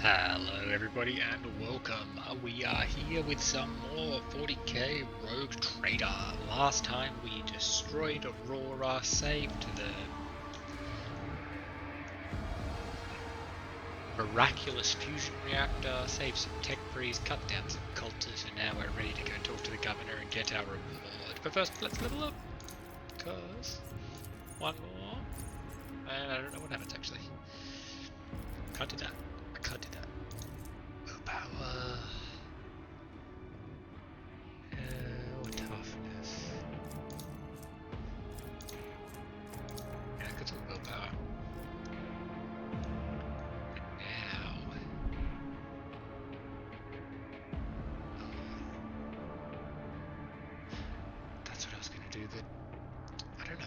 Hello everybody and welcome. We are here with some more 40k Rogue Trader. Last time we destroyed Aurora, saved the miraculous fusion reactor, saved some tech breeze, cut down some cultists, and now we're ready to go talk to the governor and get our reward. But first let's level up, because one more, and I don't know what happens actually. Can't do that. I can't do that. Willpower. Toughness. Yeah, I could talk willpower. But now. That's what I was gonna do, but I don't know.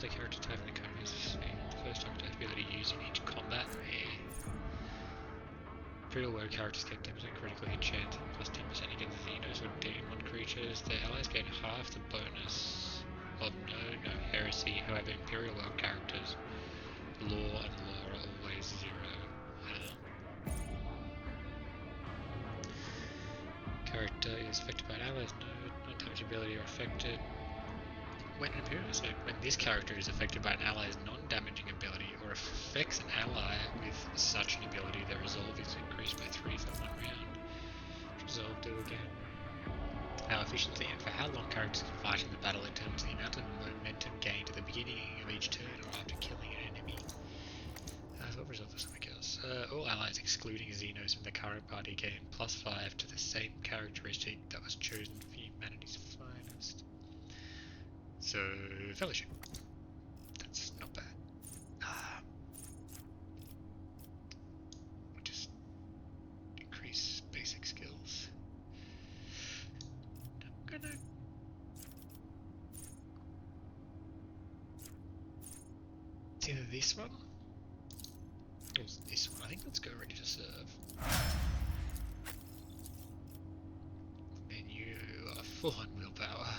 The character type in the current is the same. The first target ability used in each combat. Imperial Word characters get 10% critical hit chance and plus 10% against Xenos or Demon creatures. Their allies get half the bonus of no heresy. However, Imperial Word characters, Law and Law are always 0. Character is affected by an ally's node. Non-damage ability are affected. When this character is affected by an ally's non-damaging ability or affects an ally with such an ability, their resolve is increased by 3 for 1 round. Resolve do again. How efficiently and for how long characters can fight in the battle determines the amount of momentum gained at the beginning of each turn or after killing an enemy. What resolve for something else? All allies excluding Xenos from the current party gain +5 to the same characteristic that was chosen for humanity's finest. So, Fellowship. That's not bad. We'll just increase basic skills. I'm gonna... It's either this one or this one. I think let's go ready to serve. Then you are full on willpower.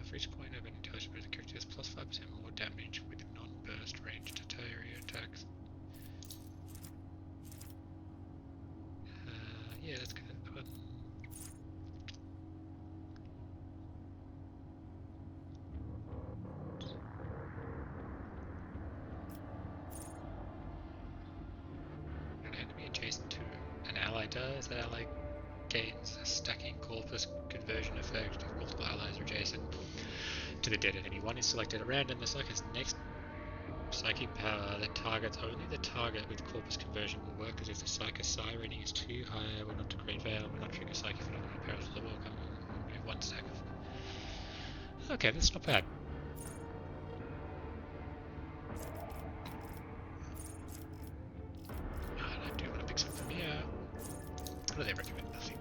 For each point of an intelligence boost, the character has +5% more damage with non-burst ranged area attacks. Yeah, that's good. An enemy adjacent to an ally does. That ally gains a stacking corpus conversion effect if multiple allies are adjacent to the dead enemy. One is selected at random. The selector's next psychic power that targets only the target with corpus conversion will work as if the psychic psi rating is too high, will not decree veil, will not trigger psychic phenomenon, perils of the welcome, remove 1 stack of... Okay, that's not bad. And I do want to pick some from here. What do they recommend? Nothing.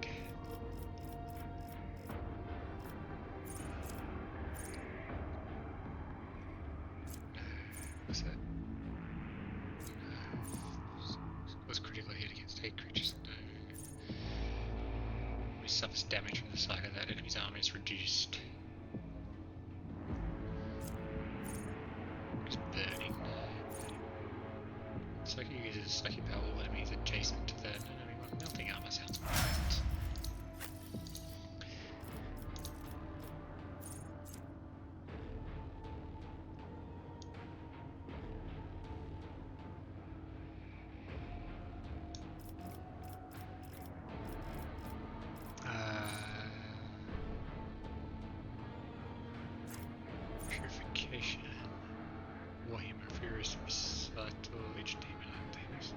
What's that? Was critical hit against 8 creatures. No. We suffers damage from the side of that enemy's armor is reduced. It's burning. Psychic uses psychic power all enemies adjacent to that enemy. Melting armor sounds perfect. Purification. Warhammer Furious Recital, each demon and things.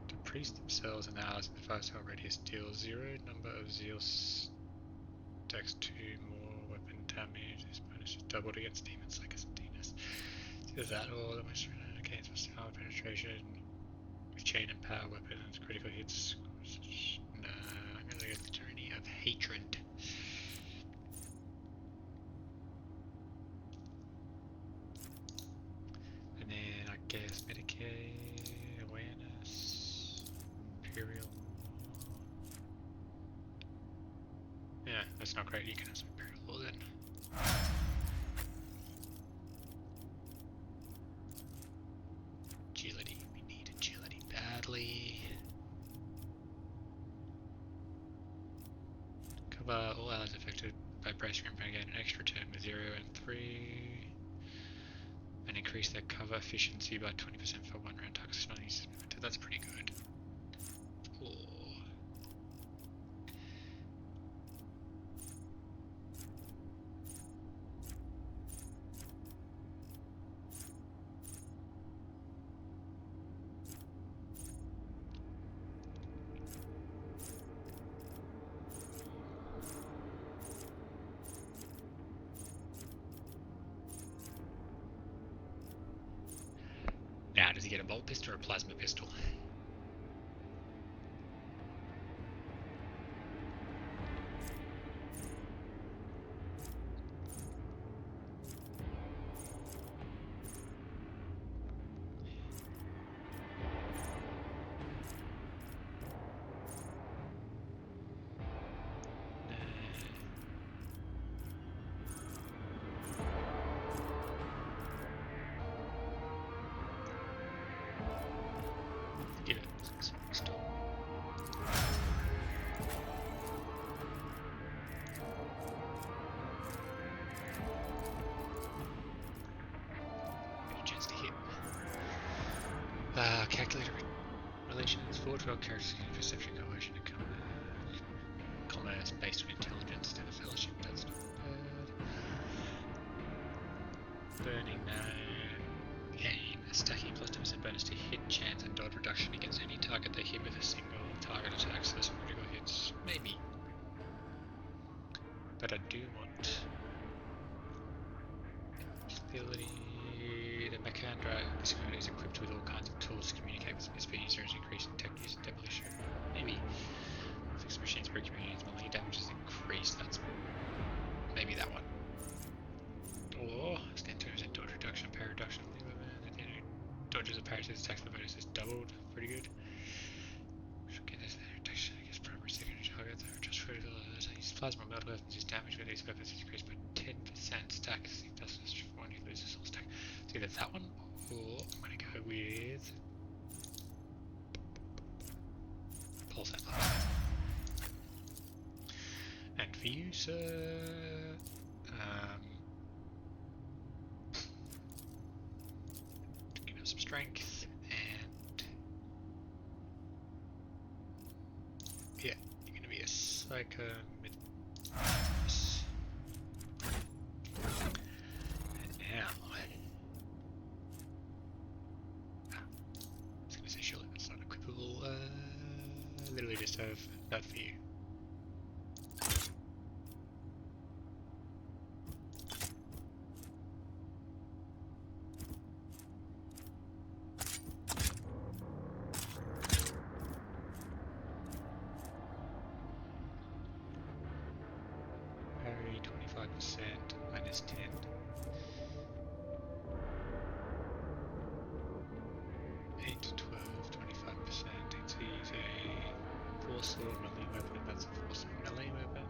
The priests themselves and allies in the 5-star radius deal 0 number of zeal stacks 2 more weapon damage. This bonus is doubled against demons like Astinus. It's either that or the most gains plus power penetration with chain and power weapons, critical hits. Nah, I'm gonna get the journey of hatred. And then Chaos Medicaid, Awareness, Imperial. Yeah, that's not great. You can have some Imperial Law then. Agility. We need agility badly. Cover all allies affected by brace group and gain an extra turn with 0 and 3. And increase their cover efficiency by 20% for 1 round target. That's pretty good. Oh. Now, does he get a bolt pistol or a plasma pistol? Give it stop. Any chance to hit. Calculator relations, forward roll characters, perception, coercion, and commerce based on intelligence instead of fellowship. That's not bad. Burning gain stacking plus 10% bonus to hit chance and dodge reduction against any target they hit with a single target attack, so some critical hits. Maybe. But I do want ability. The Macandra this card is equipped with all kinds of tools to communicate with misfit users, increasing tech use and demolition. Maybe. Fixed machines per communities, melee damage is increased. That's maybe that one. Or stand turns and dodge reduction, parry reduction, dodges of parasites attacks the bonus is doubled. Pretty good. Should get this reduction against primary secondary targets. Just for use plasma or metal weapons, use damage with these weapons is increased by 10%. Stack that's one who loses all stack. It's either that one or I'm gonna go with pulse amplifier. And for you, sir, some strength, and yeah, you're going to be a psycho mid. And now, I was going to say surely that's not equipable. Literally just have that for you. Parry 25% minus 10. Eight to 12, 25%. It's a 4-sword melee weapon. That's a 4-sword melee weapon.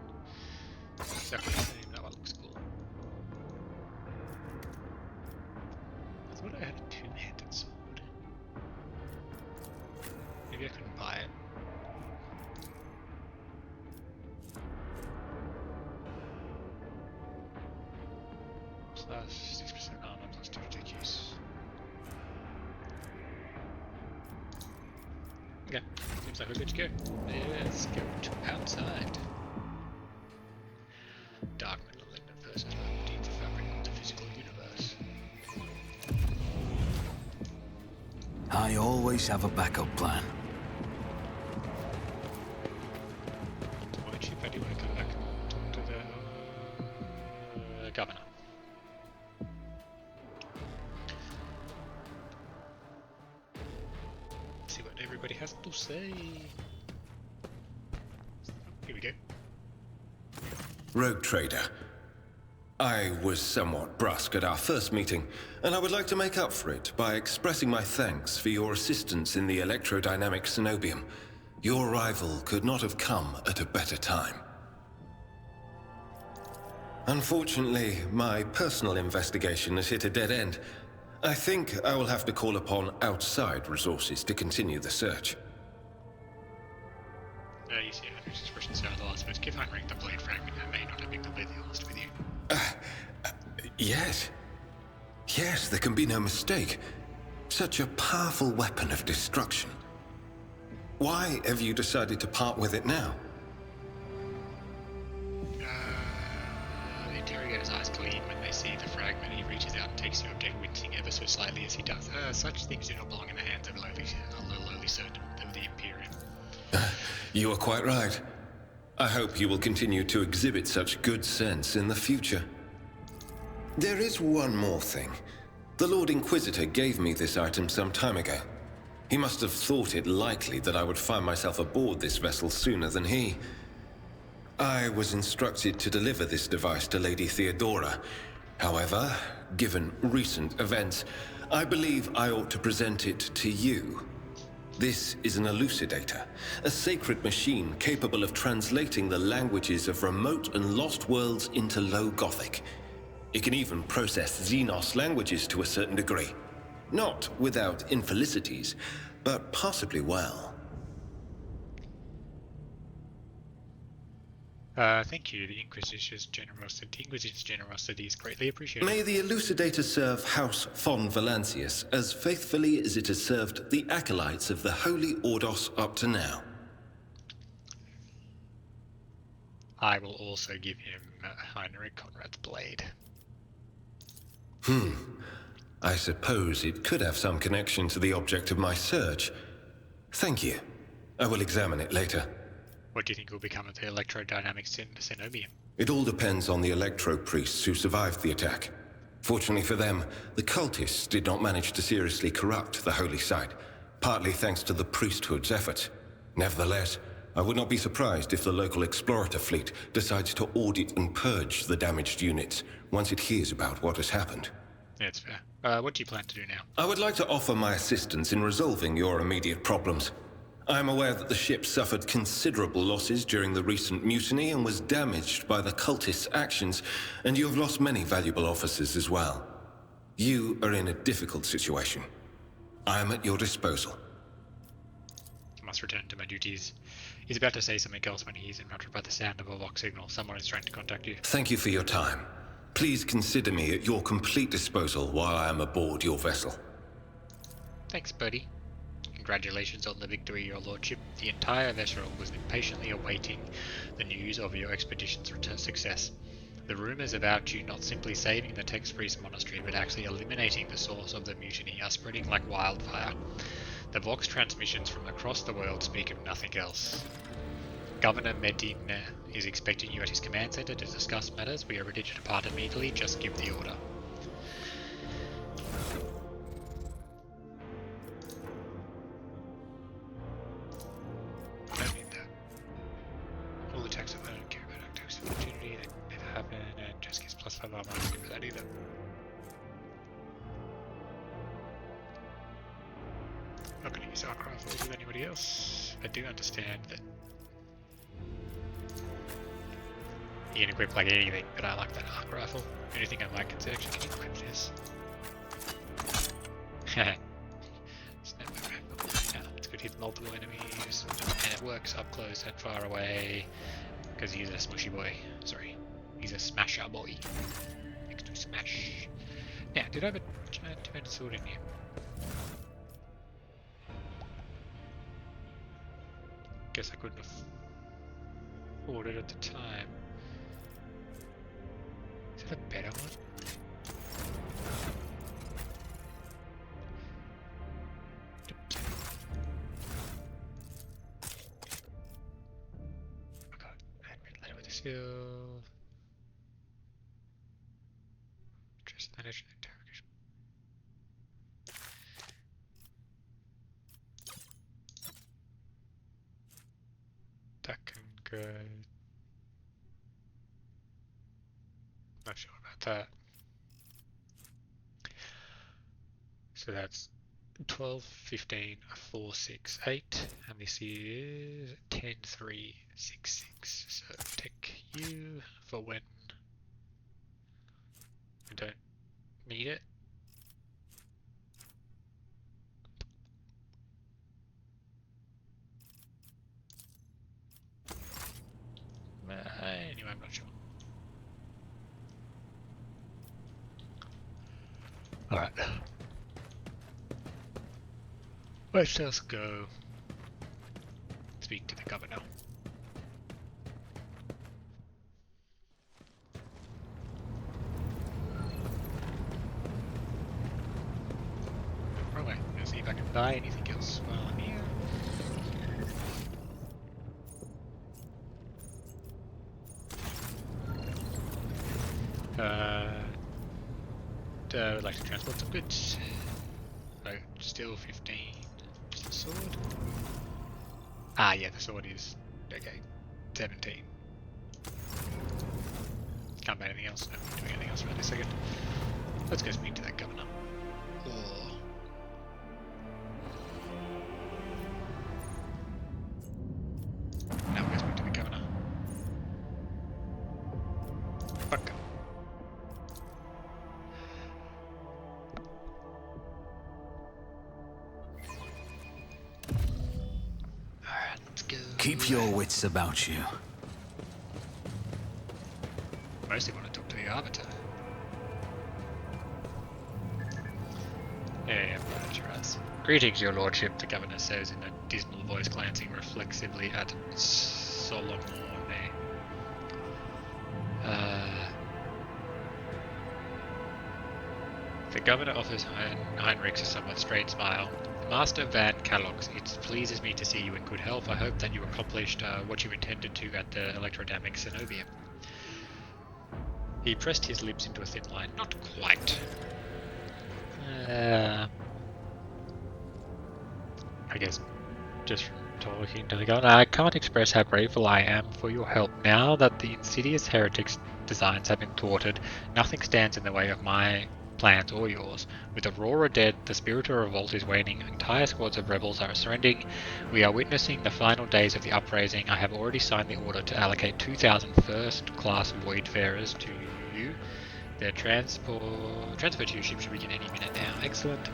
Exactly the same. That one looks cool. I thought I had a 2-handed sword. Maybe I couldn't buy it. Plus 6% armor, plus 2 attack use. Okay, seems like we're good to go. Let's go to outside. Dark malignant versus light deep the fabric of the physical universe. I always have a backup plan. Why don't you want to come back and talk to the governor? See what everybody has to say. Here we go. Rogue trader. I was somewhat brusque at our first meeting, and I would like to make up for it by expressing my thanks for your assistance in the electrodynamic cenobium. Your arrival could not have come at a better time. Unfortunately, my personal investigation has hit a dead end. I think I will have to call upon outside resources to continue the search. You see Heinrix's expression sound the last words. Give Heinrix the blade fragment. I may not have been completely honest with you. Yes. Yes, there can be no mistake. Such a powerful weapon of destruction. Why have you decided to part with it now? The interrogator's eyes gleam when they see the fragment. He reaches out and takes the object, wincing ever so slightly as he does. Such things do not belong in the hands of a lowly servant of the Imperium. You are quite right. I hope you will continue to exhibit such good sense in the future. There is one more thing. The Lord Inquisitor gave me this item some time ago. He must have thought it likely that I would find myself aboard this vessel sooner than he. I was instructed to deliver this device to Lady Theodora. However, given recent events, I believe I ought to present it to you. This is an elucidator, a sacred machine capable of translating the languages of remote and lost worlds into Low Gothic. It can even process Xenos languages to a certain degree. Not without infelicities, but possibly well. Thank you. The Inquisition's generosity is greatly appreciated. May the elucidator serve House von Valancius as faithfully as it has served the acolytes of the Holy Ordos up to now. I will also give him Heinrix Conrad's blade. I suppose it could have some connection to the object of my search. Thank you. I will examine it later. What do you think will become of the electrodynamic cenobium? It all depends on the electro-priests who survived the attack. Fortunately for them, the cultists did not manage to seriously corrupt the holy site, partly thanks to the priesthood's efforts. Nevertheless, I would not be surprised if the local explorator fleet decides to audit and purge the damaged units once it hears about what has happened. That's fair. What do you plan to do now? I would like to offer my assistance in resolving your immediate problems. I am aware that the ship suffered considerable losses during the recent mutiny and was damaged by the cultists' actions, and you have lost many valuable officers as well. You are in a difficult situation. I am at your disposal. I must return to my duties. He's about to say something else when he's interrupted by the sound of a vox signal. Someone is trying to contact you. Thank you for your time. Please consider me at your complete disposal while I am aboard your vessel. Thanks, buddy. Congratulations on the victory, your lordship. The entire vessel was impatiently awaiting the news of your expedition's success. The rumors about you not simply saving the Tex Priest monastery, but actually eliminating the source of the mutiny are spreading like wildfire. The Vox transmissions from across the world speak of nothing else. Governor Medina is expecting you at his command center to discuss matters. We are ready to depart immediately. Just give the order. Don't need that. All attacks I don't care about attacks of opportunity that never happen, and just gives +5 armor. I don't give that either. Not going to use arc rifles with anybody else. I do understand that you can equip like anything, but I like that arc rifle. Anything I might consider actually equip this. Snap my rifle. Yeah, it's good to hit multiple enemies, and it works up close and far away because he's a smushy boy. Sorry, he's a smasher boy. Next to smash. Now, did I have a giant two-handed sword in here? Guess I couldn't afford it at the time. Is it a better one? Oh god, handwritten letter with a seal. Just manage the interrogation. That can go. Not sure about So that's 12, 15, 4, 6, 8, and this is 10, 3, 6, 6. So take you for when I don't need it. Anyway, I'm not sure. Alright. Let's just go speak to the governor. Right, let's see if I can buy anything else while I'm here. I would like to transport some goods. So, still 15. Just the sword. Ah, yeah, the sword is okay. 17. Can't buy anything else. No, I'm doing anything else right this second. Let's go speak to that governor. Oh. Now we'll go speak to the governor. Fuck. Alright, let's go. Keep your wits about you. Mostly want to talk to the arbiter. Yeah, Majoris. Greetings, your lordship, the governor says in a dismal voice, glancing reflexively at Solomone. The governor offers Heinrix a somewhat strained smile. Master Van Calox, it pleases me to see you in good health. I hope that you accomplished what you intended to at the electrodynamic Cenobium. He pressed his lips into a thin line. Not quite. I guess just from talking to the governor, I can't express how grateful I am for your help. Now that the insidious heretics' designs have been thwarted, nothing stands in the way of my plans or yours. With Aurora dead, the spirit of revolt is waning, entire squads of rebels are surrendering. We are witnessing the final days of the upraising. I have already signed the order to allocate 2,000 first-class Voidfarers to you. Their transfer to your ship should begin any minute now. Excellent.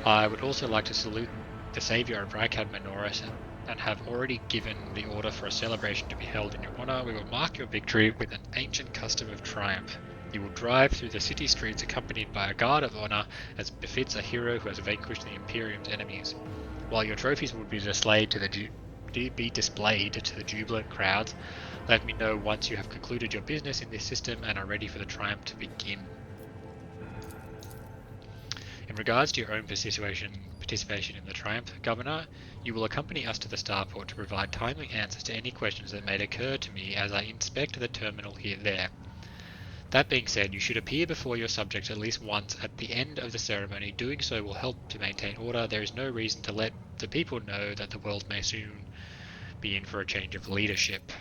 I would also like to salute the saviour of Rykad Majoris and have already given the order for a celebration to be held in your honour. We will mark your victory with an ancient custom of triumph. You will drive through the city streets accompanied by a guard of honour, as befits a hero who has vanquished the Imperium's enemies. While your trophies will be displayed to the jubilant crowds, let me know once you have concluded your business in this system and are ready for the triumph to begin. In regards to your own participation in the triumph, Governor, you will accompany us to the starport to provide timely answers to any questions that may occur to me as I inspect the terminal there. That being said, you should appear before your subjects at least once at the end of the ceremony. Doing so will help to maintain order. There is no reason to let the people know that the world may soon be in for a change of leadership.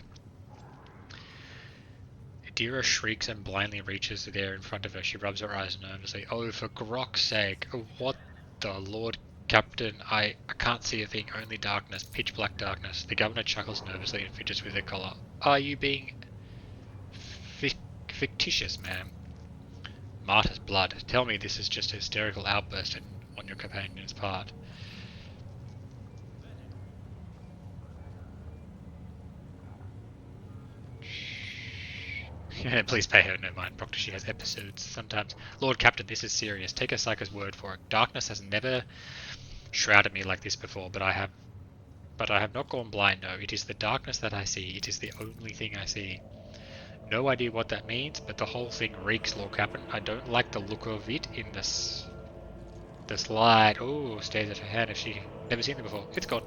Adira shrieks and blindly reaches there in front of her. She rubs her eyes nervously. Oh, for Grok's sake. Oh, what the Lord Captain? I can't see a thing. Only darkness. Pitch black darkness. The governor chuckles nervously and fidgets with her collar. Are you being fictitious, ma'am? Martyr's blood. Tell me this is just a hysterical outburst on your companion's part. Please pay her no mind, Proctor. She has episodes sometimes. Lord Captain, this is serious. Take a psycho's word for it. Darkness has never shrouded me like this before, but I have not gone blind. No, it is the darkness that I see. It is the only thing I see. No idea what that means, but the whole thing reeks, Lord Captain. I don't like the look of it in this. The slide. Oh, stares at her hand if she never seen it before. It's gone.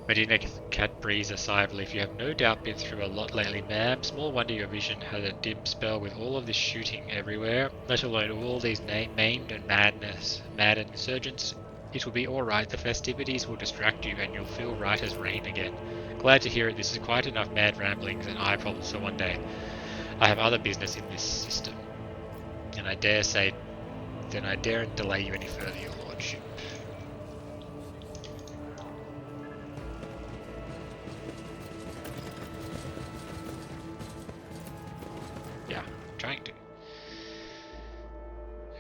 Medina Cat breathes a sigh of relief. You have no doubt been through a lot lately, ma'am. Small wonder your vision had a dim spell with all of this shooting everywhere, let alone all these maimed and mad insurgents. It will be alright. The festivities will distract you and you'll feel right as rain again. Glad to hear it. This is quite enough mad ramblings and eye problems for one day. I have other business in this system, and I daren't delay you any further, your lordship. Yeah, I'm trying to.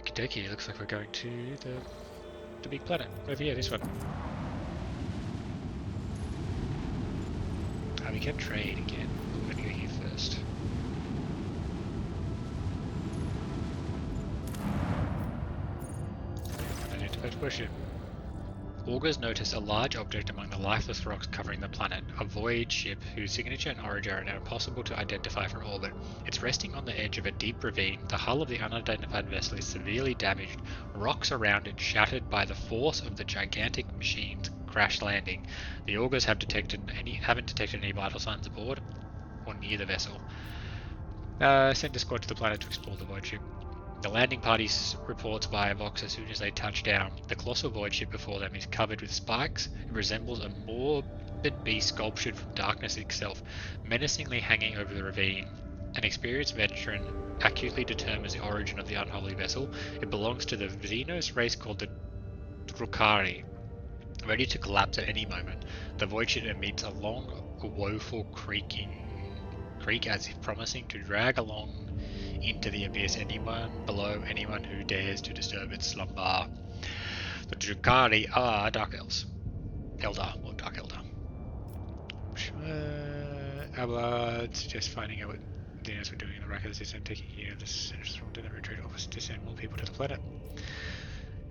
Okie dokie, looks like we're going to the big planet. Over here, this one. We can trade again. We're going to go here first. Identified worship. Augurs notice a large object among the lifeless rocks covering the planet, a void ship whose signature and origin are now impossible to identify from orbit. It's resting on the edge of a deep ravine. The hull of the unidentified vessel is severely damaged, rocks around it shattered by the force of the gigantic machine's crash landing. The augurs haven't detected any vital signs aboard or near the vessel. Send a squad to the planet to explore the void ship. The landing party reports via Vox as soon as they touch down. The colossal void ship before them is covered with spikes. It resembles a morbid beast sculptured from darkness itself, menacingly hanging over the ravine. An experienced veteran accurately determines the origin of the unholy vessel. It belongs to the Xenos race called the Drukhari. Ready to collapse at any moment, the void ship emits a long, woeful creak as if promising to drag along into the abyss anyone who dares to disturb its slumber. The Drukhari are Dark Elves. Dark Elder. Ablad suggests finding out what Dinos were doing in the Rykad system, taking here the senators from the retreat office to send more people to the planet.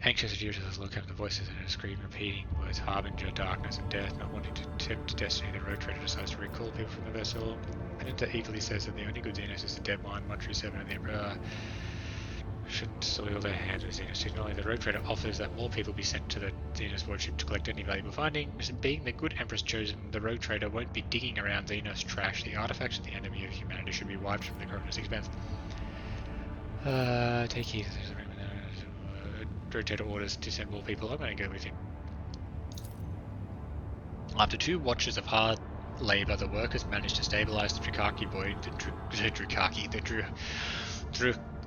Anxious Adjurators look up the voices in a scream, repeating words harbinger, darkness, and death. Not wanting to tempt destiny, the road trader decides to recall people from the vessel. Penita eagerly says that the only good Xenos is the dead mind, Montreal 7 and the Emperor shouldn't soil their hands with Xenos technology. The road trader offers that more people be sent to the Xenos worship to collect any valuable findings. Being the good Empress chosen, the road trader won't be digging around Xenos trash. The artifacts of the enemy of humanity should be wiped from the government's expense. Take heed. Rotator orders to send more people. I'm going to go with him. After 2 watches of hard labour, the workers managed to stabilise the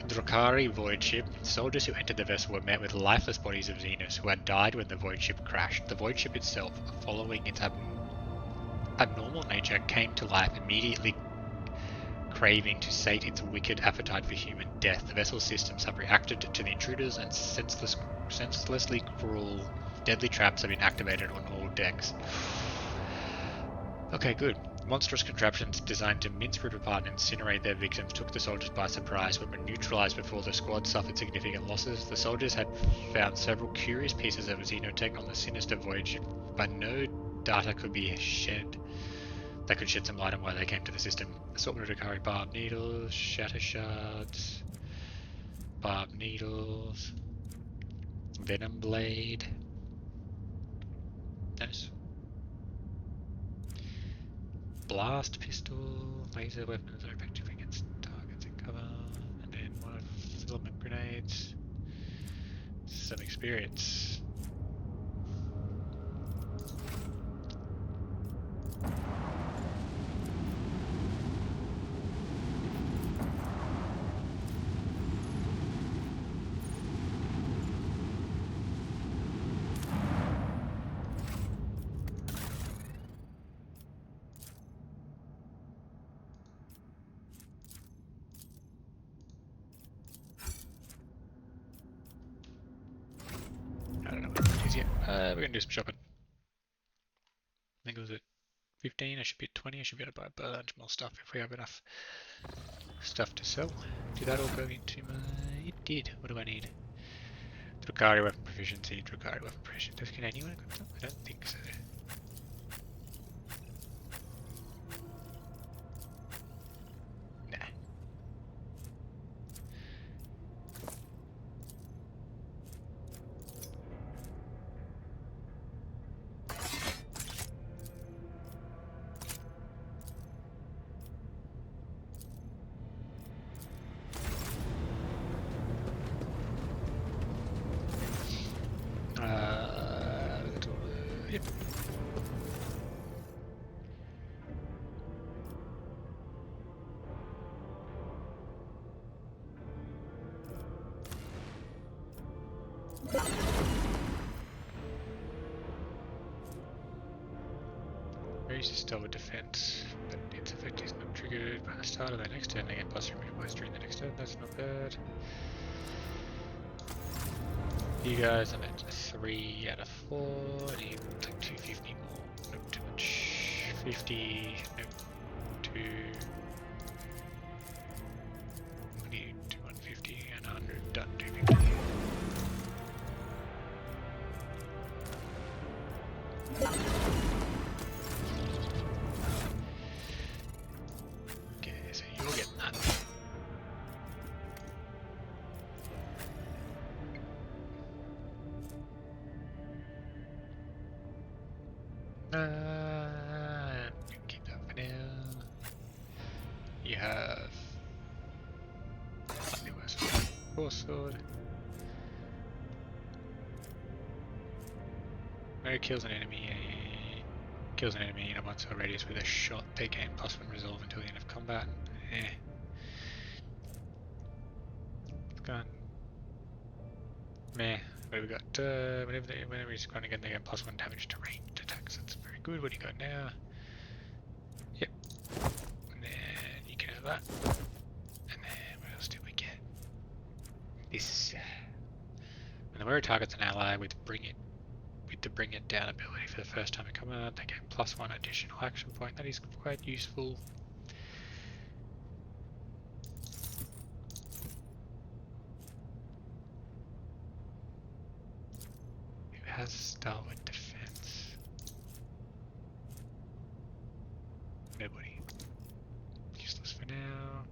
Drukhari void ship. Soldiers who entered the vessel were met with lifeless bodies of Xenos who had died when the void ship crashed. The void ship itself, following its abnormal nature, came to life, immediately craving to sate its wicked appetite for human death. The vessel's systems have reacted to the intruders, and senselessly cruel, deadly traps have been activated on all decks. Okay, good. Monstrous contraptions designed to mince, rip apart, and incinerate their victims took the soldiers by surprise, but were neutralized before the squad suffered significant losses. The soldiers had found several curious pieces of xenotech on the sinister void ship, but no data could be shed that could shed some light on why they came to the system. Assortment of Drukhari barb needles, shatter shards, barb needles, venom blade. Nice. Blast pistol, laser weapons are effective against targets in cover, and then one of filament grenades. Some experience. We're gonna do some shopping. I think it was at 15, I should be at 20, I should be able to buy a bunch more stuff if we have enough stuff to sell. Did that all go into my... It did. What do I need? Drukhari weapon proficiency, Drukhari weapon proficiency. Does Canadian equip them? I don't think so. Nah. Yep. increases style defense, but its effect is not triggered by the start of the next turn. They get plus removed during the next turn. That's not bad. You guys, I'm at 3 out of 4. I need like 250 more. Nope, too much. 50. Nope. 2. I need 250 and 100. Done. 250. Okay, so you'll get that. Keep that for now. You have slightly worse force sword. No kills an enemy. Kills an enemy in a 1 cell radius with a shot. They gain +1 resolve until the end of combat. Gun. Meh. What have we got? Whenever he's running again, they get +1 damage to ranged attacks. That's very good. What do you got now? Yep. And then you can have that. And then what else did we get? This. When the wearer targets an ally with the bring it down ability for the first time in combat, they get +1 additional action point. That is quite useful. Has stalwart defense. Nobody. Useless for now.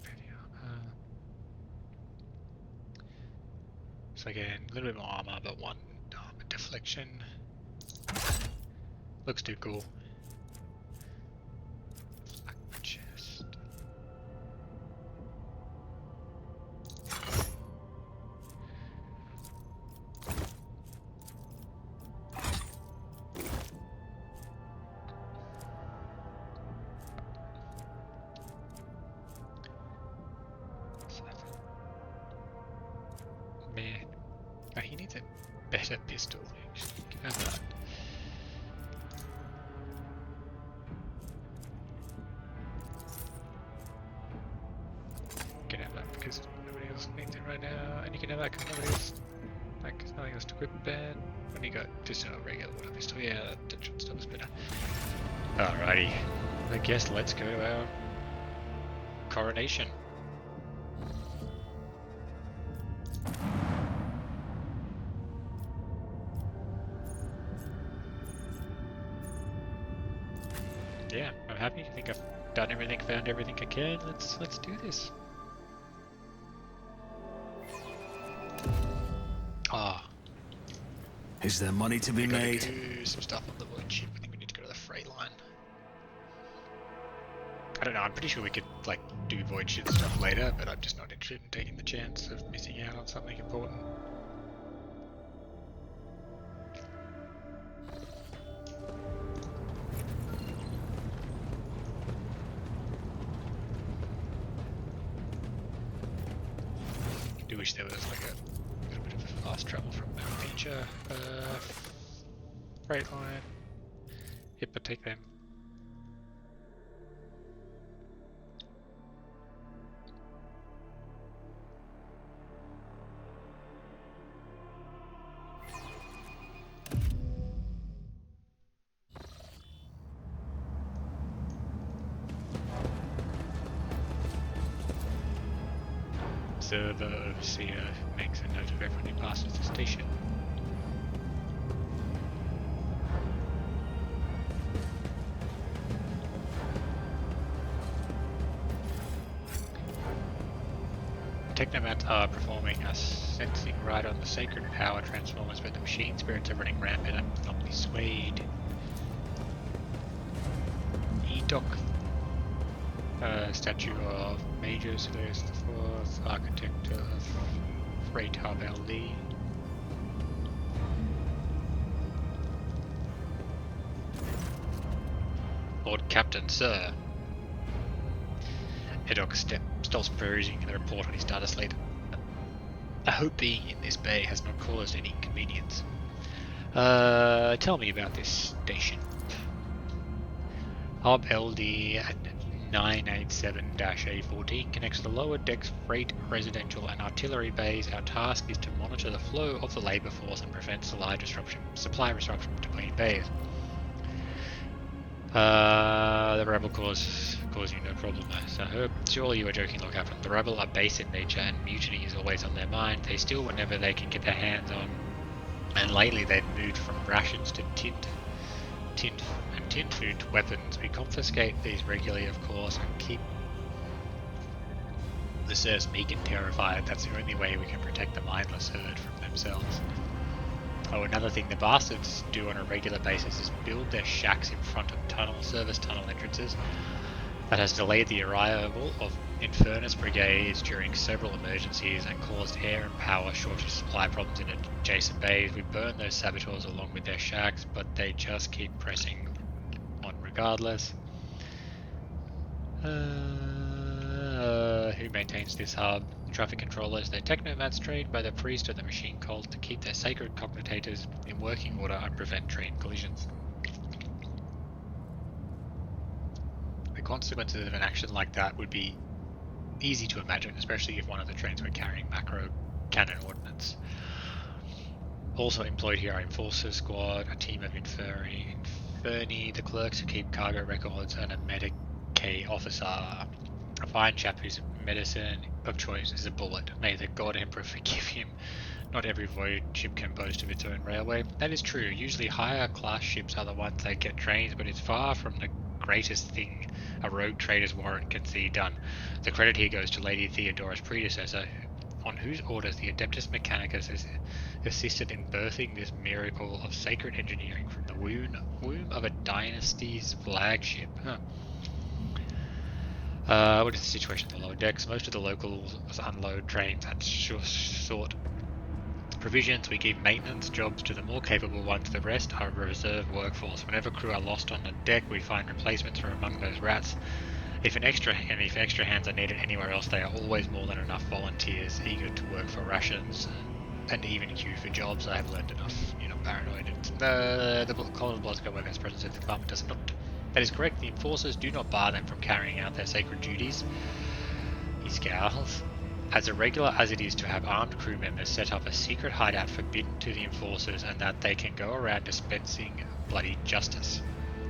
Heavy armor. So again, a little bit more armor, but 1 armor deflection. Looks too cool. He needs a better pistol. Can have that. You can have that because nobody else needs it right now, and you can have that because nobody else, like, there's nothing else to equip bad. When you got just a regular water pistol, yeah, that should stop us better. Alrighty, I guess let's go to our coronation. Yeah, I'm happy. I think I've done everything, found everything I can. Let's do this. Ah. Is there money to be made? Do some stuff on the void ship. I think we need to go to the freight line. I don't know. I'm pretty sure we could like do void ship stuff later, but I'm just not interested in taking the chance of missing out on something important. Do wish there was like a little bit of fast travel from that feature. Freight line. Yep, but take them. Server overseer makes a note of everyone who passes the station. Technomats are performing a sensing ride on the sacred power transformers, but the machine spirits are running rampant and will not be swayed. Edok, statue of Major Silius IV, architect of Freight Harbel Lee. Lord Captain, sir. Edok steps stops perusing the report on his data slate. I hope being in this bay has not caused any inconvenience. Tell me about this station. Hub LD at 987-A14 connects the lower decks freight, residential and artillery bays. Our task is to monitor the flow of the labour force and prevent supply disruption between bays. The rebel cause you no problem, I hope. Surely you are joking, Lord Captain. The rebel are base in nature and mutiny is always on their mind. They steal whenever they can get their hands on, and lately they've moved from rations to tint food to weapons. We confiscate these regularly, of course, and keep the serfs meek and terrified. That's the only way we can protect the mindless herd from themselves. Oh, another thing the bastards do on a regular basis is build their shacks in front of service tunnel entrances. That has delayed the arrival of Infernus brigades during several emergencies and caused air and power shortage supply problems in adjacent bays. We burn those saboteurs along with their shacks, but they just keep pressing on regardless. Who maintains this hub? Traffic controllers. They're technomads trained by the priest of the machine cult to keep their sacred cognitators in working order and prevent train collisions. The consequences of an action like that would be easy to imagine, especially if one of the trains were carrying macro cannon ordnance. Also employed here are Enforcer Squad, a team of Inferni, the clerks who keep cargo records, and a Medicae officer. A fine chap whose medicine of choice is a bullet. May the God Emperor forgive him. Not every void ship can boast of its own railway. That is true. Usually higher class ships are the ones that get trains, but it's far from the greatest thing a rogue trader's warrant can see done. The credit here goes to Lady Theodora's predecessor, on whose orders the Adeptus Mechanicus has assisted in birthing this miracle of sacred engineering from the womb of a dynasty's flagship. What is the situation on the lower decks? Most of the locals unload trains and sort provisions. We give maintenance jobs to the more capable ones. The rest are a reserve workforce. Whenever crew are lost on the deck, we find replacements from among those rats. If extra hands are needed anywhere else, they are always more than enough volunteers eager to work for rations and even queue for jobs. I have learned enough. You're not paranoid. The Call of Bloodspun Web has presence at the department does not. That is correct. The enforcers do not bar them from carrying out their sacred duties. He scowls. As irregular as it is to have armed crew members set up a secret hideout forbidden to the enforcers and that they can go around dispensing bloody justice.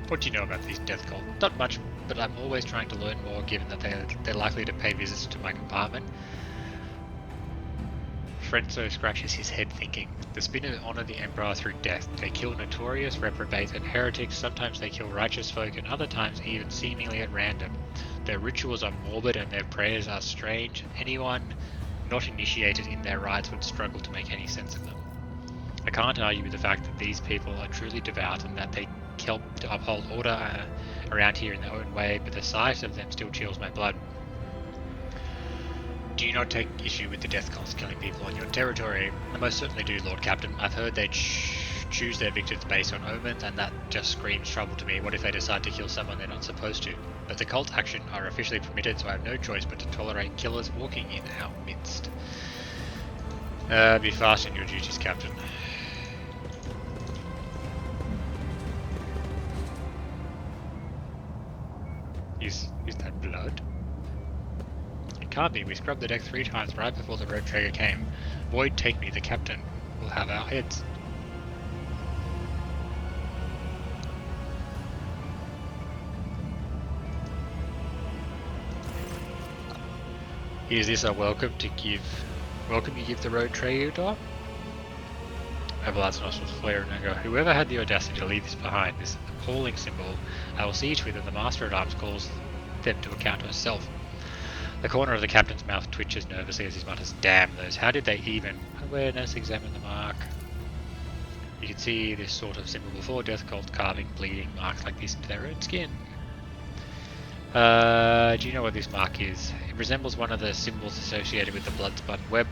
What do you know about these death cults? Not much, but I'm always trying to learn more given that they're likely to pay visits to my compartment. Frenzo scratches his head thinking, the spinners honour the Emperor through death. They kill notorious reprobates and heretics, sometimes they kill righteous folk, and other times even seemingly at random. Their rituals are morbid and their prayers are strange. Anyone not initiated in their rites would struggle to make any sense of them. I can't argue with the fact that these people are truly devout and that they help to uphold order around here in their own way, but the sight of them still chills my blood. Do you not take issue with the death cults killing people on your territory? I most certainly do, Lord Captain. I've heard they choose their victims based on omens, and that just screams trouble to me. What if they decide to kill someone they're not supposed to? But the cult action are officially permitted, so I have no choice but to tolerate killers walking in our midst. Be fast in your duties, Captain. Is that blood? It can't be. We scrubbed the deck 3 times right before the road trader came. Void, take me. The captain will have our heads. Is this a welcome you give the road trader? Everlard's nostrils flare and anger. Whoever had the audacity to leave this behind, this appalling symbol, I will see to it that the Master-at-Arms calls them to account herself. The corner of the captain's mouth twitches nervously as he mutters, damn those, how did they even? Awareness, examine the mark. You can see this sort of symbol before, death cult, carving, bleeding, marks like this into their own skin. Do you know what this mark is? It resembles one of the symbols associated with the Bloodspun Web.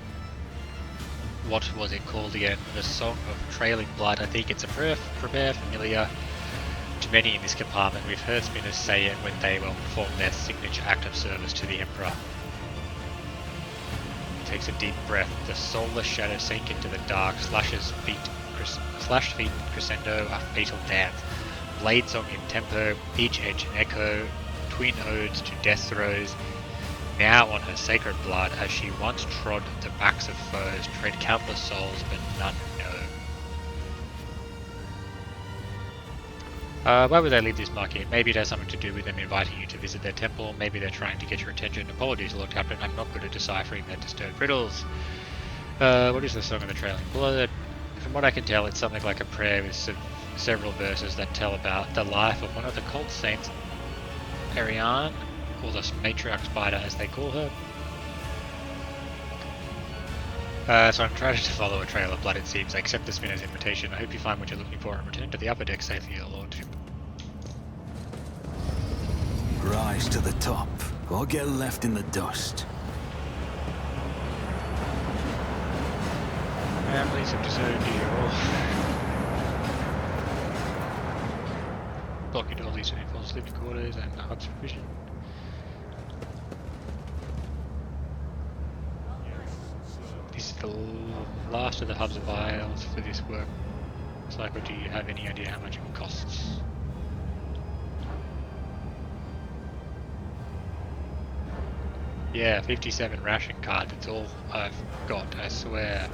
What was it called again? The Song of Trailing Blood. I think it's a prayer familiar to many in this compartment. We've heard spinners say it when they will perform their signature act of service to the Emperor. takes a deep breath. The soulless shadows sink into the dark. Slashed feet crescendo a fatal dance. Blade song in tempo, each edge an echo. Twin odes to death throes. Now on her sacred blood, as she once trod the backs of foes, tread countless souls, but none know. Why would they leave this mark here? Maybe it has something to do with them inviting you to visit their temple. Maybe they're trying to get your attention. Apologies, Lord Captain, I'm not good at deciphering their disturbed riddles. What is the Song of the Trailing Blood? From what I can tell, it's something like a prayer with several verses that tell about the life of one of the cult saints, Ariane, or the matriarch spider as they call her. So I'm trying to follow a trail of blood, it seems. I accept the spinner's invitation. I hope you find what you're looking for and return to the upper deck safely, your lordship. Rise to the top, or get left in the dust. Families have deserted you all. Blocking all these uniforms, living quarters, and hubs for vision. This is the last of the hubs of vials for this work. Cycle, do you have any idea how much it costs? Yeah, 57 ration cards, it's all I've got, I swear.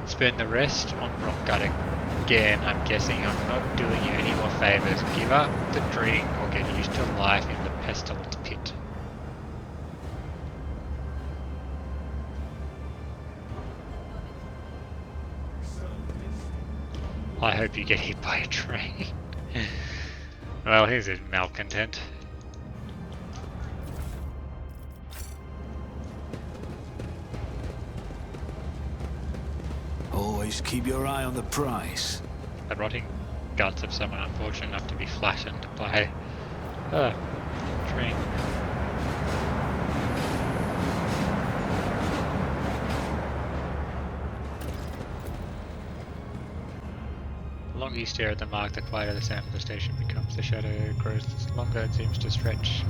Spend the rest on Rykad again. I'm guessing I'm not doing you any more favours. Give up the drink or get used to life in the pestilent pit. I hope you get hit by a train. Well, here's his malcontent. Always keep your eye on the prize. The rotting guts of someone unfortunate enough to be flattened by a train. The longer you stare at the mark, the quieter the sound of the station becomes. The shadow grows longer, it seems to stretch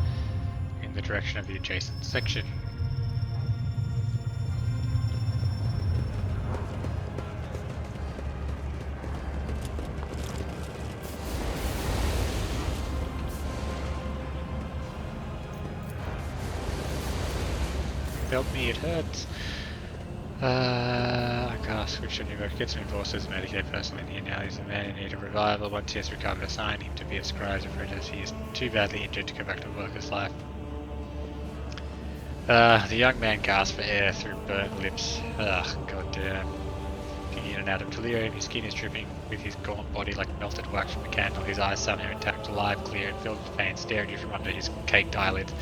in the direction of the adjacent section. Help me, it hurts. I can't switch on your work. Get some enforcers and medicate person in here now. He's a man in need of revival. Once he has recovered, assign him to be a scribe's apprentice. He is too badly injured to go back to worker's life. The young man gasped for air through burnt lips. Goddamn. Looking in and out of delirium, his skin is dripping with his gaunt body like melted wax from a candle. His eyes suddenly are intact, alive, clear, and filled with pain, staring at you from under his caked eyelids.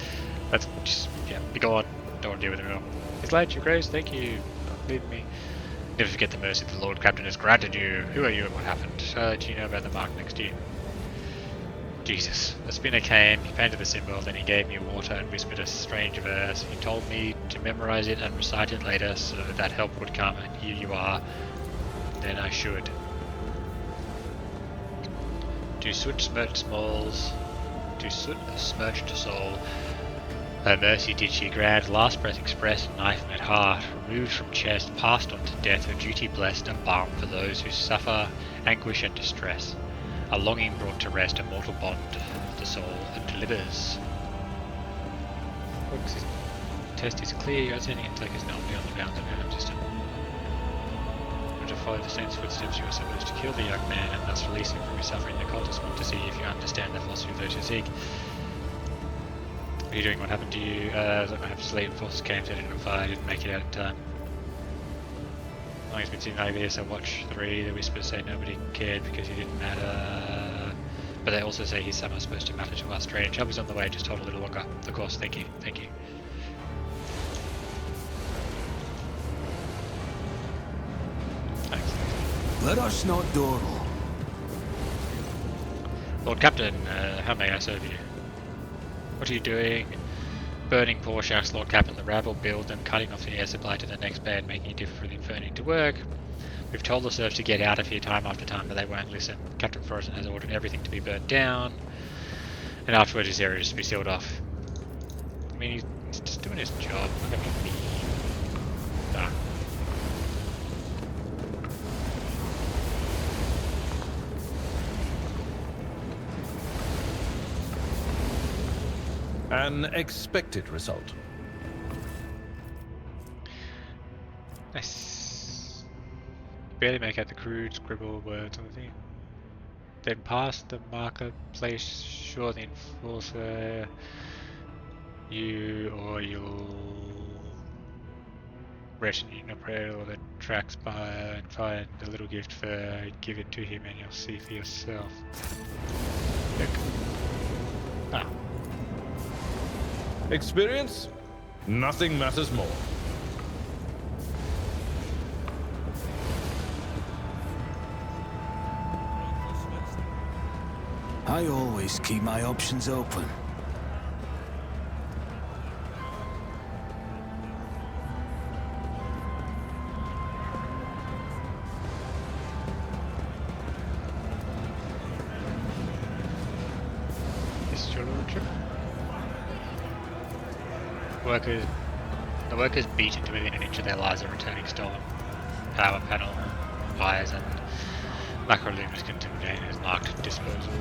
Let's just, be gone. Don't want to deal with him at all. His light, your grace, thank you. Don't leave me. Never forget the mercy the Lord Captain has granted you. Who are you and what happened? Do you know about the mark next to you? Jesus. The spinner came, he painted the symbol, then he gave me water and whispered a strange verse. He told me to memorize it and recite it later so that help would come, and here you are. Then I should. To soot smirched smalls, to soot smirched soul. Her mercy did she grant, last breath expressed, knife at heart, removed from chest, passed on to death, her duty blessed, a balm for those who suffer anguish and distress. A longing brought to rest, a mortal bond, the soul delivers. Looks, his test is clear, you are sending Intellect not beyond the bounds of our system. To follow the saint's footsteps, you are supposed to kill the young man and thus release him from his suffering. The cultists want to see if you understand the philosophy of those who seek. What are you doing? What happened to you? I was going to have to sleep. Forces came, set it on fire. I didn't make it out in time. Long has been sitting over here, so watch 3. The whispers say nobody cared because he didn't matter. But they also say he's somehow supposed to matter to us. Strange. Help is on the way, just hold a little longer. Of course, thank you. Thank you. Thanks. Let us not dawdle. Lord Captain, how may I serve you? What are you doing? Burning poor shacks, Lord Captain. The rabble build them, cutting off the air supply to the next band, making it difficult for the Inferno to work. We've told the serfs to get out of here time after time, but they won't listen. Captain Forreston has ordered everything to be burnt down, and afterwards his area is to be sealed off. I mean, It's just doing his job. Look at me. Ah. An expected result. Nice. Barely make out the crude scribble words on the thing. Then past the marketplace, sure the enforcer you'll retinue operator that tracks by and find a little gift for give it to him and you'll see for yourself. Look. Ah. Experience? Nothing matters more. I always keep my options open. This is your lordship. The workers beaten to within an inch of their lives are returning stolen power panel wires and macroluminous containers marked disposal.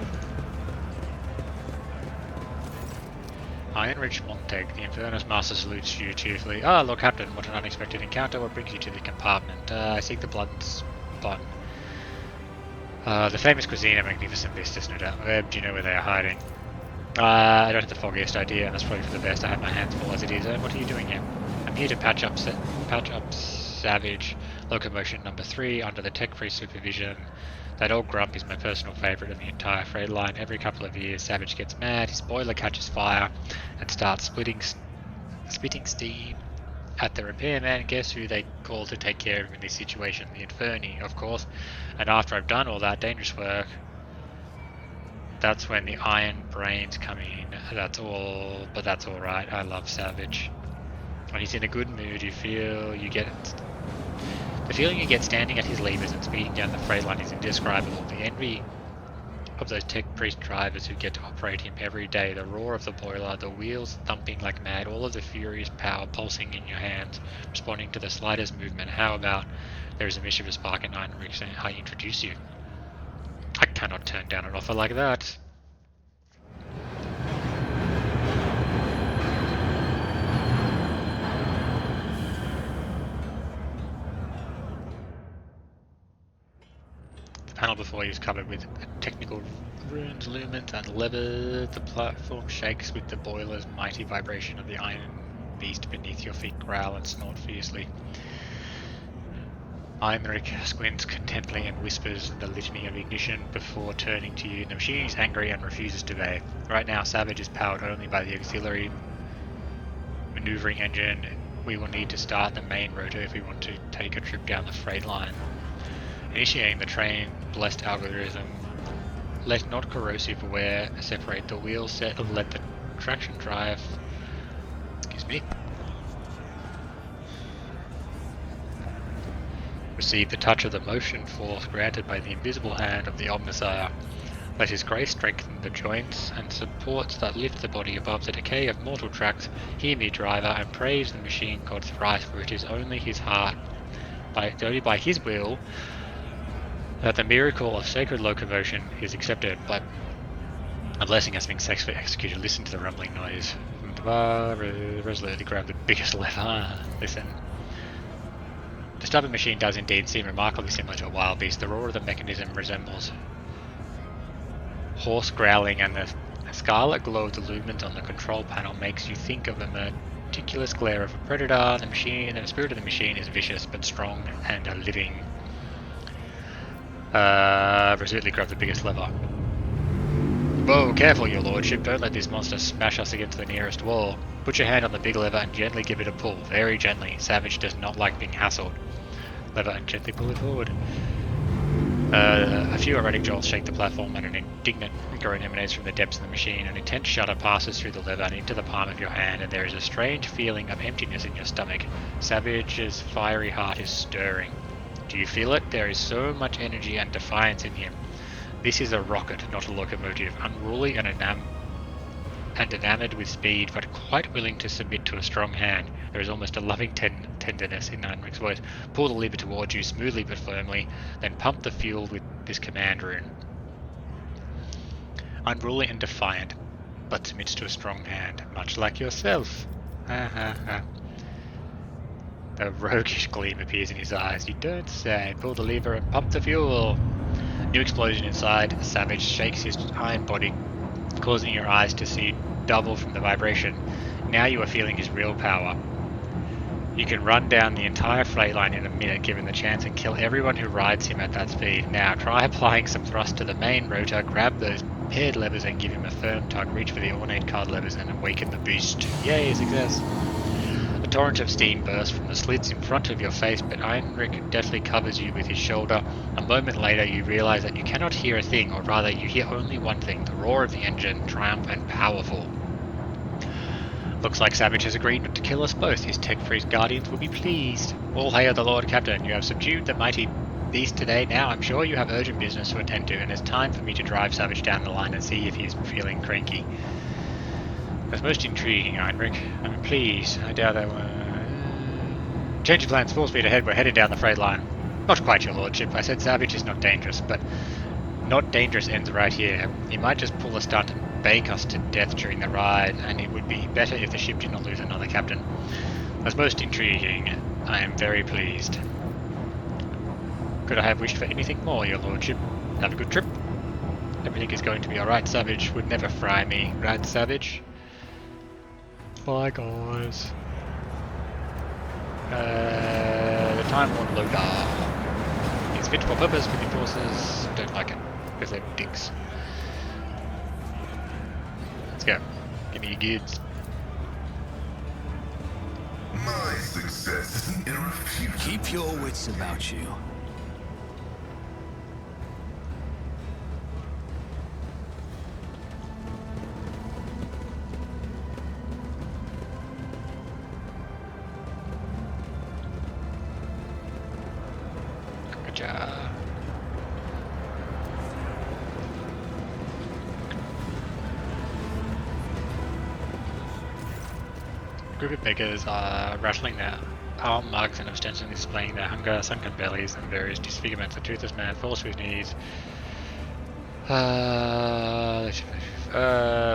Heinrix Monteg, the Infernus Master salutes you cheerfully. Ah, Lord Captain, what an unexpected encounter. What brings you to the compartment? I seek the Bloodspun. The famous cuisine of magnificent vistas, no doubt. Web, do you know where they are hiding? I don't have the foggiest idea, and that's probably for the best. I have my hands full as it is. What are you doing here? I'm here to patch up Savage Locomotion number 3 under the tech-free supervision. That old grump is my personal favourite of the entire freight line. Every couple of years, Savage gets mad, his boiler catches fire, and starts spitting steam at the repairman. Guess who they call to take care of him in this situation? The Inferni, of course. And after I've done all that dangerous work, that's when the iron brains come in. That's alright. I love Savage. When he's in a good mood, the feeling you get standing at his levers and speeding down the freight line is indescribable. The envy of those tech priest drivers who get to operate him every day, the roar of the boiler, the wheels thumping like mad, all of the furious power pulsing in your hands, responding to the slightest movement. How about there is a mischievous spark in Heinrix and I introduce you? I cannot turn down an offer like that. The panel before you is covered with technical runes, lumens, and levers. The platform shakes with the boiler's mighty vibration of the iron beast beneath your feet growl and snort fiercely. Heinrich squints contently and whispers the litany of ignition before turning to you. The machine is angry and refuses to obey. Right now, Savage is powered only by the auxiliary maneuvering engine. We will need to start the main rotor if we want to take a trip down the freight line. Initiating the train blessed algorithm. Let not corrosive wear separate the wheel set and let the traction drive receive the touch of the motion force granted by the invisible hand of the Omnissiah. Let his grace strengthen the joints and supports that lift the body above the decay of mortal tracks. Hear me, driver, and praise the machine god thrice, for it is only his heart, only by his will, that the miracle of sacred locomotion is accepted. But a blessing has been successfully executed. Listen to the rumbling noise. Resolutely grab the biggest lever. Listen. The stubborn machine does indeed seem remarkably similar to a wild beast. The roar of the mechanism resembles horse growling, and the scarlet glow of the lumens on the control panel makes you think of the meticulous glare of a predator. The spirit of the machine is vicious but strong and living. Resolutely grab the biggest lever. Whoa, careful, your lordship. Don't let this monster smash us against the nearest wall. Put your hand on the big lever and gently give it a pull. Very gently. Savage does not like being hassled. Lever and gently pull it forward. A few erratic jolts shake the platform and an indignant groan emanates from the depths of the machine. An intense shudder passes through the lever and into the palm of your hand, and there is a strange feeling of emptiness in your stomach. Savage's fiery heart is stirring. Do you feel it? There is so much energy and defiance in him. This is a rocket, not a locomotive, unruly and and enamoured with speed, but quite willing to submit to a strong hand. There is almost a loving tenderness in Heinrix's voice. Pull the lever towards you, smoothly but firmly, then pump the fuel with this command rune. Unruly and defiant, but submits to a strong hand, much like yourself. Ha ha ha. A roguish gleam appears in his eyes. You don't say. Pull the lever and pump the fuel. New explosion inside. Savage shakes his iron body, causing your eyes to see double from the vibration. Now you are feeling his real power. You can run down the entire freight line in a minute given the chance and kill everyone who rides him at that speed. Now try applying some thrust to the main rotor, grab those paired levers and give him a firm tug. Reach for the ornate card levers and awaken the beast. Yay, success! A torrent of steam bursts from the slits in front of your face, but Heinrix deftly covers you with his shoulder. A moment later you realize that you cannot hear a thing, or rather you hear only one thing, the roar of the engine, triumphant and powerful. Looks like Savage has agreed not to kill us both. His tech-freeze guardians will be pleased. All hail the Lord Captain. You have subdued the mighty beast today. Now I'm sure you have urgent business to attend to, and it's time for me to drive Savage down the line and see if he is feeling cranky. That's most intriguing, Heinrix. Please, I doubt that one. Change of plans, full speed ahead, we're headed down the freight line. Not quite, your lordship. I said Savage is not dangerous, but not dangerous ends right here. He might just pull a stunt and bake us to death during the ride, and it would be better if the ship did not lose another captain. That's most intriguing. I am very pleased. Could I have wished for anything more, your lordship? Have a good trip. Everything is going to be alright. Savage would never fry me, right, Savage? Bye, guys. The Time-worn loader is fit for purpose with the forces. Don't like it, because they're dicks. Let's go. Give me your goods. My success is irrefutable. Keep your wits about you. A group of beggars are rattling their arm mugs and ostensibly displaying their hunger, sunken bellies, and various disfigurements. A toothless man falls to his knees.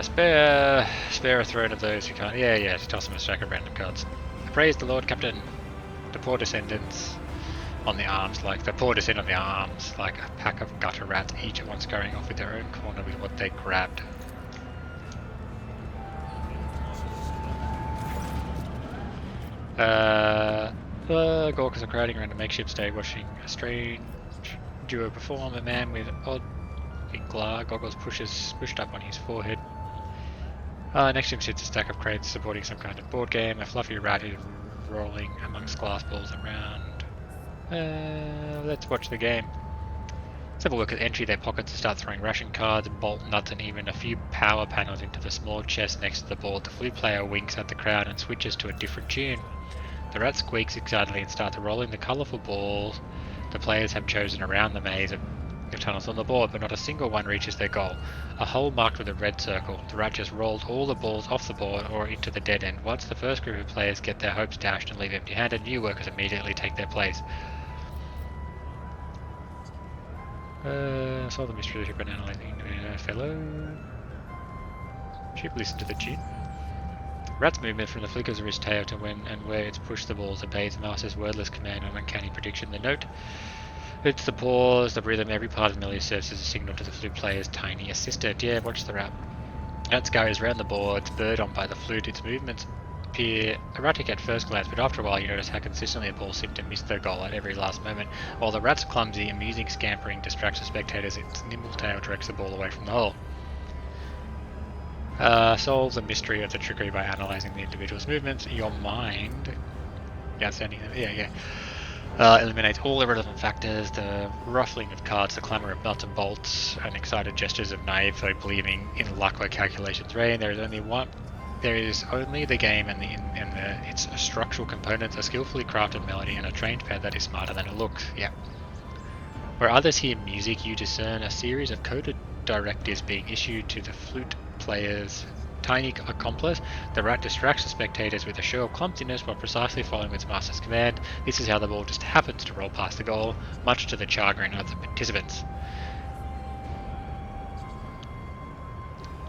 Spare a throne of those who can't. Yeah, to toss him a stack of random cards. Praise the Lord Captain. The poor descendants on the arms, like a pack of gutter rats, each at once scurrying off with their own corner with what they grabbed. Gorkas are crowding around a makeshift stage watching a strange duo perform. A man with odd goggles pushed up on his forehead. Next to him sits a stack of crates supporting some kind of board game. A fluffy rat is rolling amongst glass balls around. Let's watch the game. Let's have a look at entry their pockets to start throwing ration cards, bolt nuts, and even a few power panels into the small chest next to the board. The flute player winks at the crowd and switches to a different tune. The rat squeaks excitedly and starts rolling the colourful balls the players have chosen around the maze of tunnels on the board, but not a single one reaches their goal. A hole marked with a red circle. The rat just rolls all the balls off the board or into the dead end. Once the first group of players get their hopes dashed and leave empty-handed, new workers immediately take their place. Solve the mystery of the ship and analyzing fellow. Ship, listen to the tune. Rat's movement from the flickers of his tail to when and where it's pushed the balls obeys the master's wordless command and uncanny prediction. The note, it's the pause, the rhythm, every part of the melody serves as a signal to the flute player's tiny assistant. Yeah, watch the rat. Rat scurries round the board, spurred on by the flute. Its movements appear erratic at first glance, but after a while you notice how consistently the balls seem to miss their goal at every last moment. While the rat's clumsy, amusing scampering distracts the spectators, its nimble tail directs the ball away from the hole. Solve the mystery of the trickery by analysing the individual's movements. Your mind... Outstanding. Eliminates all irrelevant factors, the ruffling of cards, the clamour of nuts and bolts, and excited gestures of naive folk believing in luck where calculations reign. There is only the game and its structural components, a skillfully crafted melody, and a trained pair that is smarter than it looks. Yeah. Where others hear music, you discern a series of coded directives being issued to the flute players tiny accomplice, the rat distracts the spectators with a show of clumsiness while precisely following its master's command. This is how the ball just happens to roll past the goal, much to the chagrin of the participants.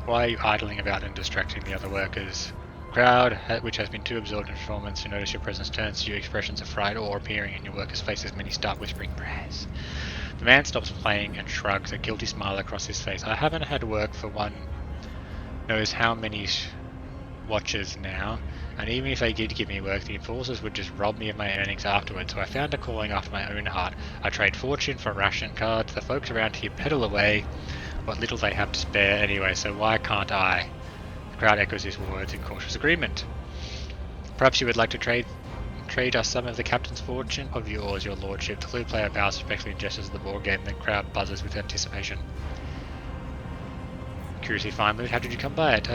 Why are you idling about and distracting the other workers? Crowd, which has been too absorbed in performance to notice your presence, turns to you, expressions of fright or appearing in your workers' faces. Many start whispering prayers. The man stops playing and shrugs, a guilty smile across his face. I haven't had work for one knows how many watches now, and even if they did give me work, the enforcers would just rob me of my earnings afterwards, so I found a calling after my own heart. I trade fortune for ration cards. The folks around here peddle away what little they have to spare anyway, so why can't I? The crowd echoes his words in cautious agreement. Perhaps you would like to trade us some of the captain's fortune? Of yours, your lordship. The flute player bows respectfully and gestures at the board game. The crowd buzzes with anticipation. Curiously fine loot. How did you come by it?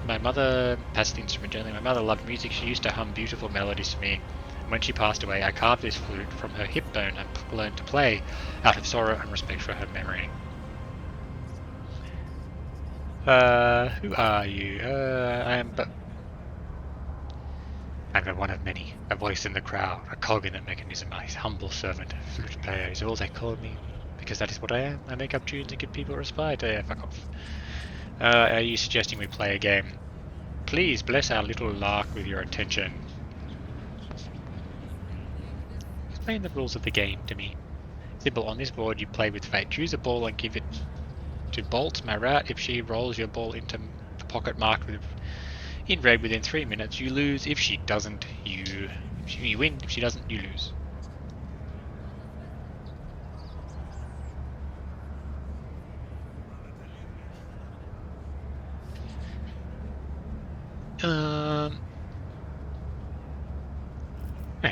My mother passed the instrument gently. My mother loved music. She used to hum beautiful melodies to me. And when she passed away, I carved this flute from her hip bone and learned to play out of sorrow and respect for her memory. Who are you? I'm but one of many, a voice in the crowd, a cog in the mechanism, a humble servant, a flute player is all they call me, because that is what I am. I make up tunes and give people respite. Fuck off. Are you suggesting we play a game? Please bless our little lark with your attention. Explain the rules of the game to me. Simple. On this board you play with fate. Choose a ball and give it to Bolt, my rat. If she rolls your ball into the pocket marked in red within 3 minutes, you lose. If she doesn't, you win. If she doesn't, you lose.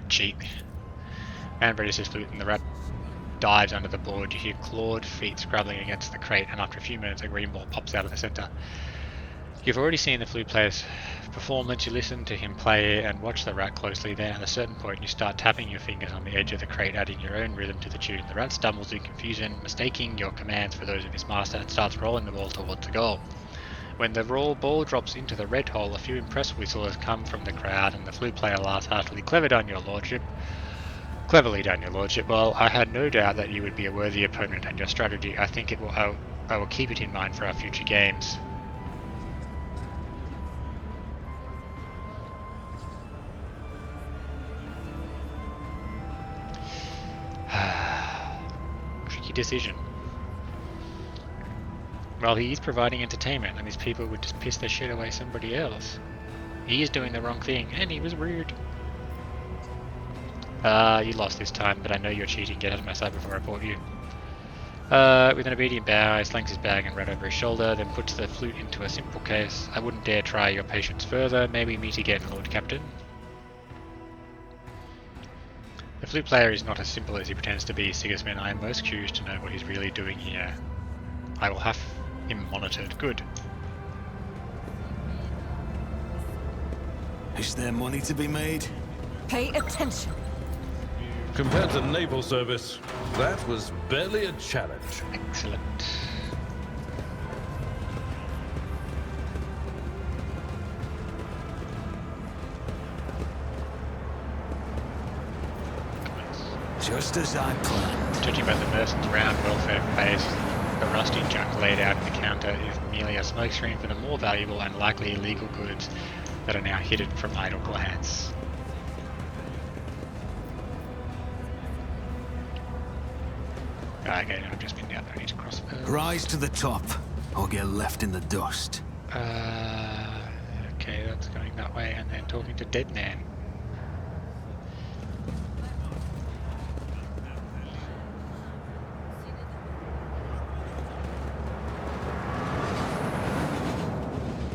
Cheat. Man registers his flute and the rat dives under the board. You hear clawed feet scrabbling against the crate, and after a few minutes a green ball pops out of the centre. You've already seen the flute player's performance. You listen to him play and watch the rat closely. Then at a certain point you start tapping your fingers on the edge of the crate, adding your own rhythm to the tune. The rat stumbles in confusion, mistaking your commands for those of his master, and starts rolling the ball towards the goal. When the ball drops into the red hole, a few impressed whistlers come from the crowd, and the flute player laughs heartily. Cleverly done, your lordship. Well, I had no doubt that you would be a worthy opponent, and your strategy, I think I will keep it in mind for our future games. Tricky decision. Well, he is providing entertainment, and his people would just piss the shit away somebody else. He is doing the wrong thing, and he was rude. You lost this time, but I know you're cheating. Get out of my sight before I report you. With an obedient bow, he slings his bag and rat over his shoulder, then puts the flute into a simple case. I wouldn't dare try your patience further. Maybe meet again, Lord Captain. The flute player is not as simple as he pretends to be, Sigismund. I am most curious to know what he's really doing here. I will have him monitored. Good. Is there money to be made? Pay attention. Compared to naval service, that was barely a challenge. Excellent. Just as I planned. Judging by the merchant's round, well-fed face, the rusty junk laid out in the counter is merely a smokescreen for the more valuable and likely illegal goods that are now hidden from idle glance. Okay, I've just been down there. I need to cross. Rise to the top, or get left in the dust. Okay, that's going that way, and then talking to Dead Man.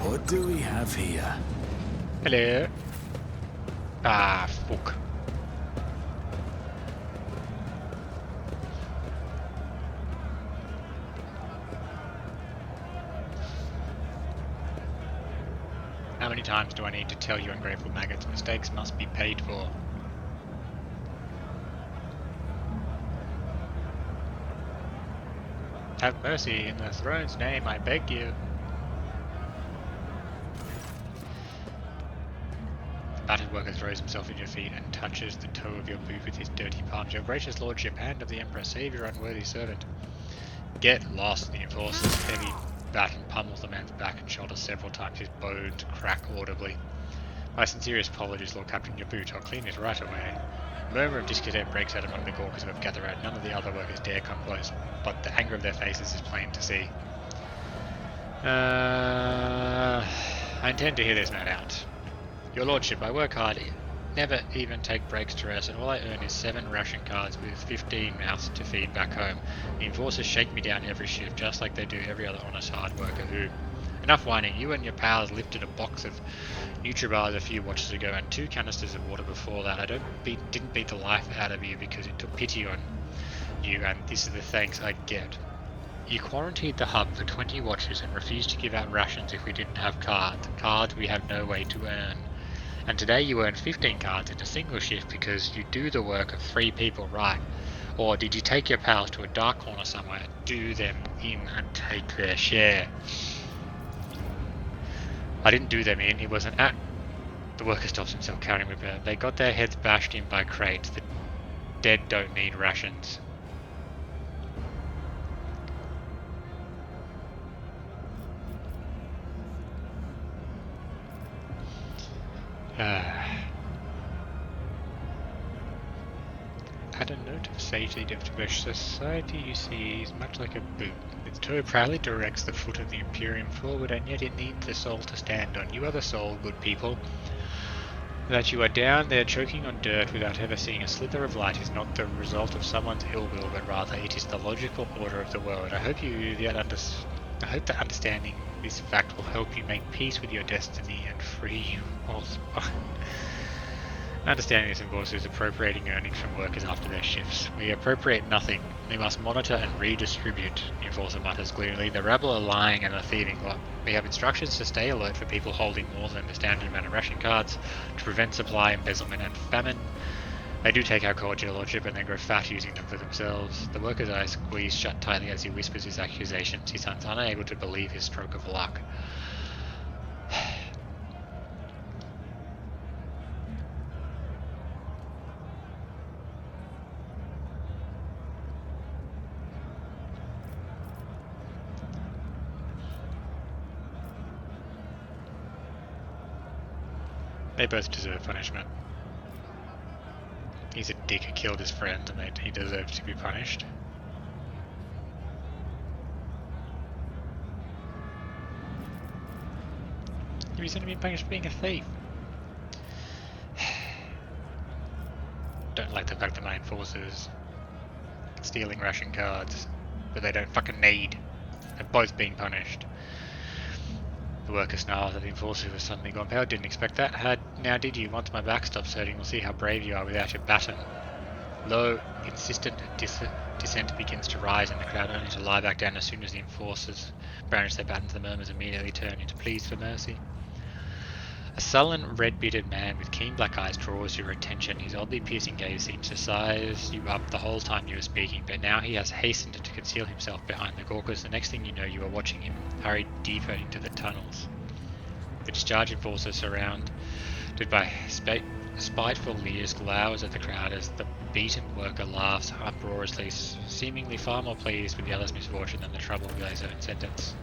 What do we have here? Hello. Ah, fuck. How many times do I need to tell you, ungrateful maggots? Mistakes must be paid for. Have mercy in the throne's name, I beg you. battered worker throws himself at your feet and touches the toe of your boot with his dirty palms. Your gracious lordship, hand of the Emperor, save your unworthy servant. Get lost. The enforcer's heavy baton pummels the man's back and shoulders several times. His bones crack audibly. My sincerest apologies, Lord Captain. Your boot. I'll clean it right away. A murmur of discontent breaks out among the Gawkers who have gathered around. None of the other workers dare come close, but the anger of their faces is plain to see. I intend to hear this man out. Your lordship, I work hard, never even take breaks to rest, and all I earn is 7 ration cards with 15 mouths to feed back home. The enforcers shake me down every shift, just like they do every other honest hard worker who... Enough whining. You and your pals lifted a box of Nutribars a few watches ago and 2 canisters of water before that. I didn't beat the life out of you because it took pity on you, and this is the thanks I get. You quarantined the hub for 20 watches and refused to give out rations if we didn't have cards. Cards we have no way to earn. And today you earned 15 cards in a single shift because you do the work of 3 people right. Or did you take your pals to a dark corner somewhere, do them in and take their share? I didn't do them in, it was an act. The worker stops himself counting with her. They got their heads bashed in by crates. The dead don't need rations. Add a note of safety to society you see is much like a boot. Its toe proudly directs the foot of the Imperium forward, and yet it needs the soul to stand on. You are the soul, good people. That you are down there choking on dirt without ever seeing a slither of light is not the result of someone's ill will, but rather it is the logical order of the world. I hope that understanding this fact will help you make peace with your destiny and free you also. Understanding this involves appropriating earnings from workers after their shifts. We appropriate nothing. We must monitor and redistribute, the enforcer mutters gloomily. The rabble are lying and are thieving. We have instructions to stay alert for people holding more than the standard amount of ration cards, to prevent supply embezzlement and famine. They do take our code, your lordship, and they grow fat using them for themselves. The worker's eyes squeeze shut tightly as he whispers his accusations. He sounds unable to believe his stroke of luck. They both deserve punishment. He's a dick who killed his friend, and he deserves to be punished. He's going to be punished for being a thief. Don't like the fact that my enforcers stealing ration cards, but they don't fucking need. They're both being punished. The worker snarls at the enforcer who has suddenly gone pale. Didn't expect that. Now did you? Once my back stops hurting, we'll see how brave you are without your baton. Low, insistent dissent begins to rise in the crowd, only to lie back down as soon as the enforcers brandish their batons. The murmurs immediately turn into pleas for mercy. A sullen, red-bearded man with keen black eyes draws your attention. His oddly piercing gaze seems to size you up the whole time you are speaking, but now he has hastened to conceal himself behind the Gawkers. The next thing you know, you are watching him hurry deeper into the tunnels. The discharge enforcer, surrounded by spiteful leers, glowers at the crowd as the beaten worker laughs uproariously, seemingly far more pleased with the other's misfortune than the trouble with his own sentence.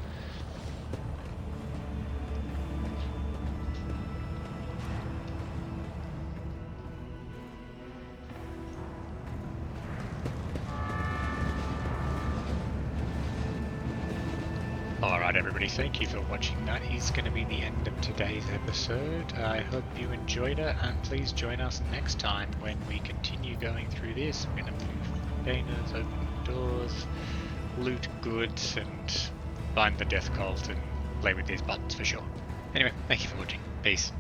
Alright everybody, thank you for watching. That is going to be the end of today's episode. I hope you enjoyed it, and please join us next time when we continue going through this. We're going to move containers, open doors, loot goods, and find the death cult and play with these buttons for sure. Anyway, thank you for watching. Peace.